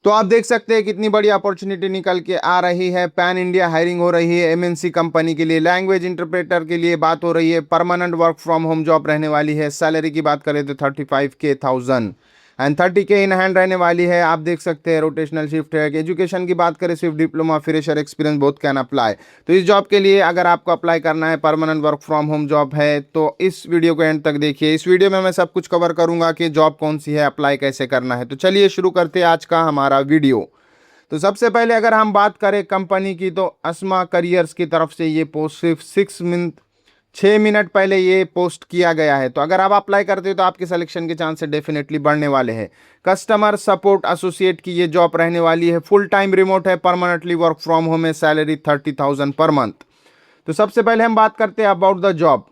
तो आप देख सकते हैं कितनी बड़ी अपॉर्चुनिटी निकल के आ रही है। पैन इंडिया हायरिंग हो रही है एमएनसी कंपनी के लिए, लैंग्वेज इंटरप्रेटर के लिए बात हो रही है, permanent work from home job रहने वाली है। सैलरी की बात करें तो 35,000 एंड 30K इन हैंड रहने वाली है। आप देख सकते हैं रोटेशनल शिफ्ट है। एजुकेशन की बात करें सिर्फ diploma, fresher, experience both can apply. तो इस जॉब के लिए अगर आपको अप्लाई करना है, permanent work from home job है, तो इस वीडियो को एंड तक देखिए। इस वीडियो में मैं सब कुछ कवर करूंगा कि जॉब कौन सी है, अप्लाई कैसे करना है। तो चलिए शुरू करते हैं आज का हमारा वीडियो। तो सबसे पहले अगर हम बात करें कंपनी की, तो अस्मा करियर्स की तरफ से ये पोस्ट सिर्फ 6 मिनट पहले ये पोस्ट किया गया है। तो अगर आप अप्लाई करते हो तो आपके सिलेक्शन के चांसेस डेफिनेटली बढ़ने वाले हैं। कस्टमर सपोर्ट एसोसिएट की ये जॉब रहने वाली है। फुल टाइम रिमोट है, परमानेंटली वर्क फ्रॉम होम है, सैलरी 30,000 पर मंथ। तो सबसे पहले हम बात करते हैं about the job.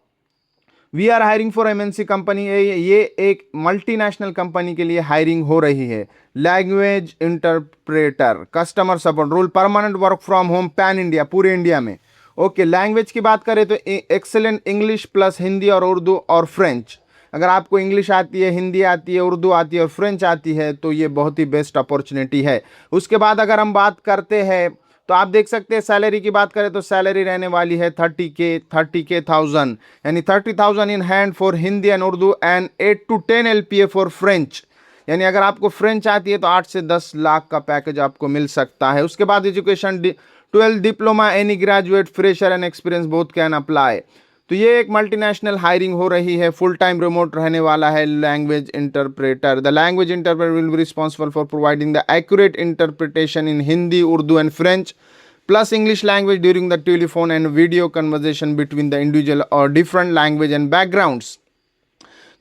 We are hiring for MNC company. ये एक मल्टीनेशनल कंपनी के लिए हायरिंग हो रही है। Language interpreter, customer support role, permanent work from home, pan India, पूरे इंडिया में। ओके, लैंग्वेज की बात करें तो एक्सेलेंट इंग्लिश प्लस हिंदी और उर्दू और फ्रेंच। अगर आपको इंग्लिश आती है, हिंदी आती है, उर्दू आती है और फ्रेंच आती है तो ये बहुत ही बेस्ट अपॉर्चुनिटी है। उसके बाद अगर हम बात करते हैं तो आप देख सकते हैं सैलरी की बात करें तो सैलरी रहने वाली है 30,000 यानी 30,000 in hand for Hindi and Urdu and 8 to 10 LPA for French. यानी अगर आपको फ्रेंच आती है तो 8 से 10 लाख का पैकेज आपको मिल सकता है। उसके बाद education 12 diploma, any graduate, fresher and experience both can apply. तो ये एक मल्टीनेशनल हायरिंग हो रही है। फुल टाइम रिमोट रहने वाला है। Language interpreter, the language interpreter will be responsible for providing the accurate interpretation in Hindi, Urdu and French plus English language during the telephone and video conversation between the individual और different language and backgrounds.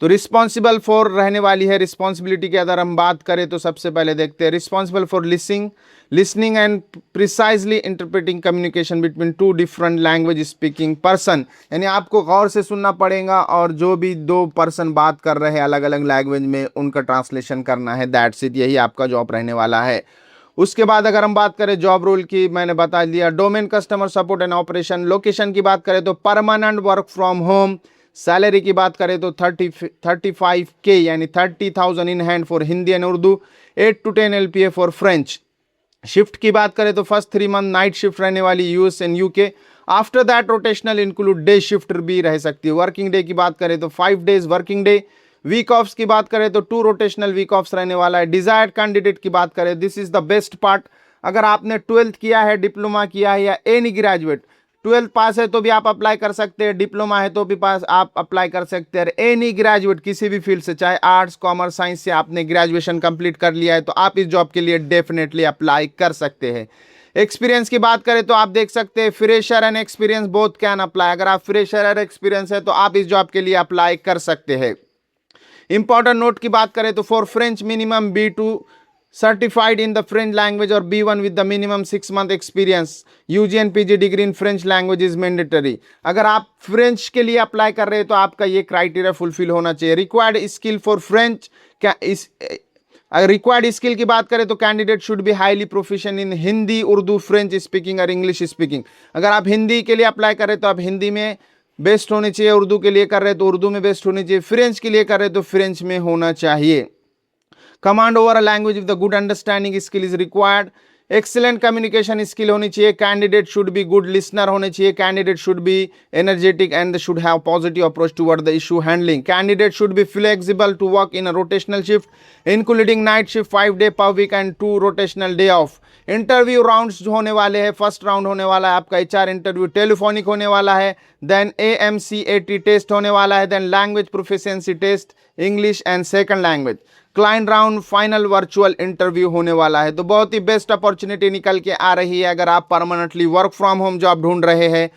तो responsible for रहने वाली है। Responsibility की अगर हम बात करें तो सबसे पहले देखते हैं responsible for listening and precisely interpreting communication between 2 different language speaking person. यानी आपको गौर से सुनना पड़ेगा और जो भी 2 पर्सन बात कर रहे हैं अलग अलग लैंग्वेज में उनका ट्रांसलेशन करना है। दैट्स इट, यही आपका जॉब रहने वाला है। उसके बाद अगर हम बात करें जॉब रोल की, मैंने बता दिया। Domain customer support and operation. Location की बात करें तो permanent work from home. Salary की बात करें तो 35K यानी 30,000 in hand for Hindi and Urdu, 8 to 10 LPA for French. Shift की बात करें तो फर्स्ट 3 मंथ नाइट शिफ्ट रहने वाली US and UK. After that rotational include day shift भी रह सकती है। वर्किंग डे की बात करें तो 5 days working day. Week offs की बात करें तो 2 रोटेशनल वीक ऑफ्स रहने वाला है। डिजायर्ड कैंडिडेट की बात करें, this is the best part. अगर आपने 12th किया है, डिप्लोमा किया है या एनी ग्रेजुएट, 12th पास है तो भी आप अप्लाई कर सकते हैं, डिप्लोमा है तो भी पास आप अप्लाई कर सकते हैं। एनी ग्रेजुएट किसी भी फील्ड से, चाहे आर्ट्स, कॉमर्स, साइंस से आपने ग्रेजुएशन कंप्लीट कर लिया है तो आप इस जॉब के लिए डेफिनेटली अप्लाई कर सकते हैं। एक्सपीरियंस की बात करें तो आप देख सकते हैं fresher and experience both can apply. अगर आप फ्रेशर और एक्सपीरियंस है तो आप इस जॉब के लिए अप्लाई कर सकते हैं। इंपॉर्टेंट नोट की बात करें तो for French minimum B2 certified in the French language और B1 with the minimum 6 month experience. UG and PG degree in French language is mandatory. अगर आप फ्रेंच के लिए अप्लाई कर रहे हैं तो आपका ये क्राइटेरिया फुलफिल होना चाहिए। रिक्वायर्ड स्किल फॉर फ्रेंच, क्या इस रिक्वायर्ड स्किल की बात करें तो candidate should be highly proficient in Hindi, Urdu, French speaking और इंग्लिश स्पीकिंग। अगर आप हिंदी के लिए अप्लाई कर रहे हैं तो आप हिंदी में बेस्ट होनी चाहिए, उर्दू के लिए कर रहे हैं तो उर्दू में बेस्ट होनी चाहिए, फ्रेंच के लिए कर रहे हैं तो फ्रेंच में होना चाहिए। Command over a language with the good understanding skill is required. Excellent communication skill होनी चाहिए। Candidate should be good listener होने चाहिए। Candidate should be energetic and should have positive approach toward the issue handling. Candidate should be flexible to work in a rotational shift including night shift 5 day per week and 2 rotational day off. Interview rounds जो होने वाले हैं, first round होने वाला है आपका HR interview, telephonic होने वाला है, देन AMCAT टेस्ट होने वाला है, then language proficiency test English and second language, client round, final virtual interview होने वाला है। तो बहुत ही बेस्ट अपॉर्चुनिटी निकल के आ रही है अगर आप permanently work from home job ढूंढ रहे हैं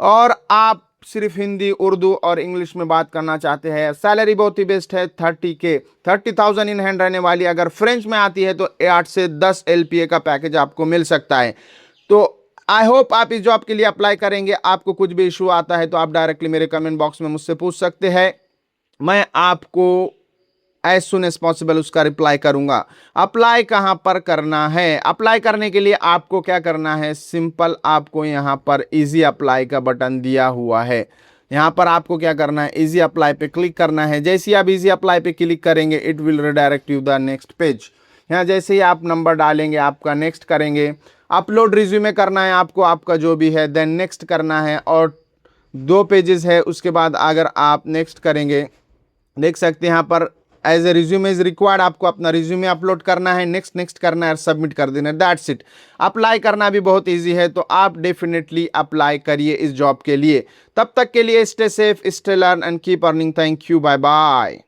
और आप सिर्फ हिंदी, उर्दू और इंग्लिश में बात करना चाहते हैं। सैलरी बहुत ही बेस्ट है, 30,000 इन हैंड रहने वाली। अगर फ्रेंच में आती है तो 8 से 10 LPA का पैकेज आपको मिल सकता है। तो आई होप आप इस जॉब के लिए अप्लाई करेंगे। आपको कुछ भी इशू आता है तो आप डायरेक्टली मेरे कमेंट बॉक्स में मुझसे पूछ सकते हैं, मैं आपको एज सुन एज पॉसिबल उसका रिप्लाई करूंगा। अप्लाई कहां पर करना है? अप्लाई करने के लिए आपको क्या करना है, सिंपल, आपको यहां पर इजी अप्लाई का बटन दिया हुआ है। यहां पर आपको क्या करना है, इजी अप्लाई पे क्लिक करना है। जैसे ही आप इजी अप्लाई पे क्लिक करेंगे it will redirect you the next page. यहाँ जैसे ही आप नंबर डालेंगे आपका नेक्स्ट करेंगे, अपलोड रिज्यूमे करना है आपको, आपका जो भी है, देन नेक्स्ट करना है और 2 पेजेस है। उसके बाद अगर आप नेक्स्ट करेंगे, देख सकते हैं यहाँ पर as a resume is required, आपको अपना रिज्यूमे अपलोड करना है, नेक्स्ट नेक्स्ट करना है और सबमिट कर देना है, दैट्स इट। अप्लाई करना भी बहुत इजी है, तो आप डेफिनेटली अप्लाई करिए इस जॉब के लिए। तब तक के लिए stay safe, stay learn and keep earning. Thank you, bye bye.